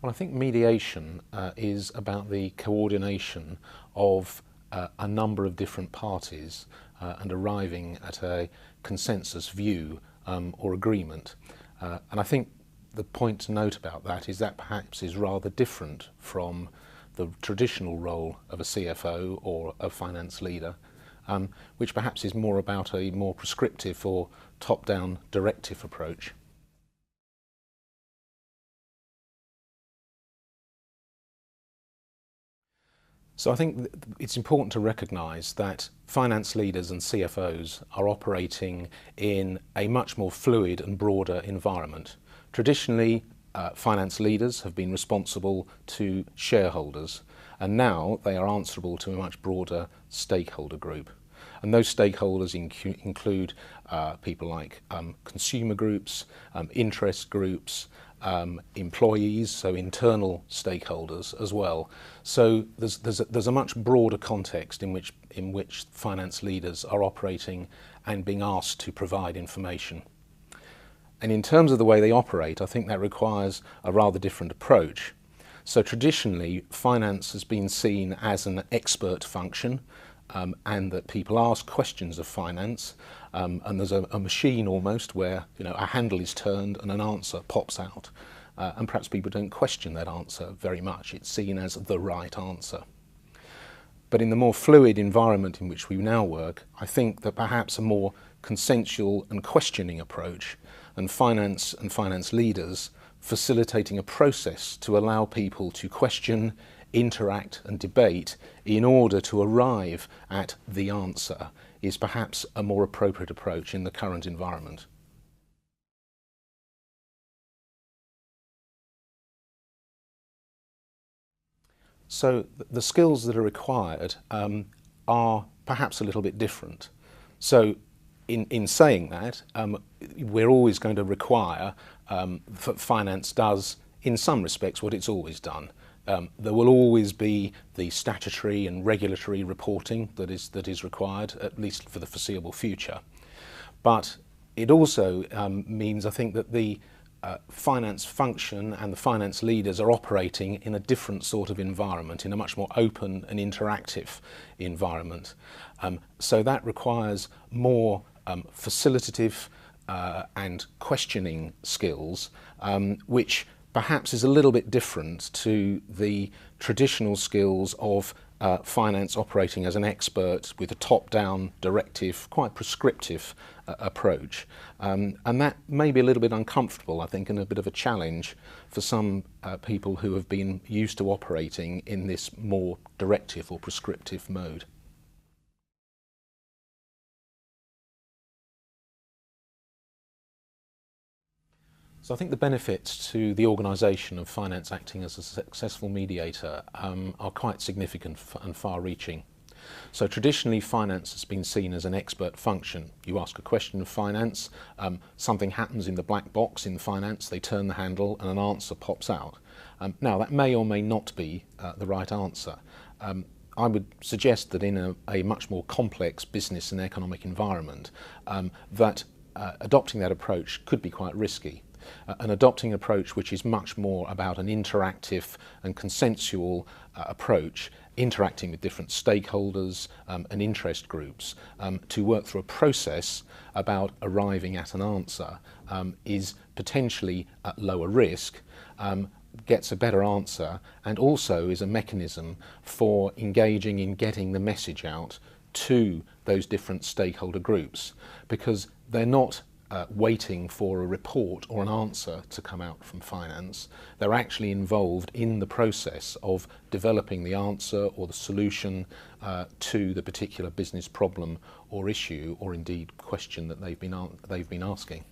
Well, I think mediation is about the coordination of a number of different parties and arriving at a consensus view or agreement. And I think the point to note about that is that perhaps is rather different from the traditional role of a CFO or a finance leader, which perhaps is more about a more prescriptive or top-down directive approach. So I think it's important to recognise that finance leaders and CFOs are operating in a much more fluid and broader environment. Traditionally, finance leaders have been responsible to shareholders, and now they are answerable to a much broader stakeholder group. And those stakeholders include people like consumer groups, interest groups, employees, so internal stakeholders as well. So there's a much broader context in which finance leaders are operating and being asked to provide information. And in terms of the way they operate, I think that requires a rather different approach. So traditionally, finance has been seen as an expert function, and that people ask questions of finance, and there's a machine almost where a handle is turned and an answer pops out, and perhaps people don't question that answer very much. It's seen as the right answer. But in the more fluid environment in which we now work, I think that perhaps a more consensual and questioning approach, and finance leaders facilitating a process to allow people to question, interact and debate in order to arrive at the answer is perhaps a more appropriate approach in the current environment. So the skills that are required are perhaps a little bit different. So in saying that, we're always going to require, finance does in some respects what it's always done. There will always be the statutory and regulatory reporting that is required, at least for the foreseeable future. But it also means, I think, that the finance function and the finance leaders are operating in a different sort of environment, in a much more open and interactive environment. So that requires more facilitative and questioning skills, which perhaps is a little bit different to the traditional skills of finance operating as an expert with a top-down directive, quite prescriptive approach. And that may be a little bit uncomfortable, I think, and a bit of a challenge for some people who have been used to operating in this more directive or prescriptive mode. So I think the benefits to the organisation of finance acting as a successful mediator are quite significant and far-reaching. So traditionally, finance has been seen as an expert function. You ask a question of finance, something happens in the black box in finance, they turn the handle and an answer pops out. Now that may or may not be the right answer. I would suggest that in a much more complex business and economic environment, that adopting that approach could be quite risky. And adopting an approach which is much more about an interactive and consensual approach, interacting with different stakeholders and interest groups to work through a process about arriving at an answer is potentially at lower risk, gets a better answer, and also is a mechanism for engaging in getting the message out to those different stakeholder groups, because they're not waiting for a report or an answer to come out from finance. They're actually involved in the process of developing the answer or the solution to the particular business problem or issue, or indeed question that they've been asking.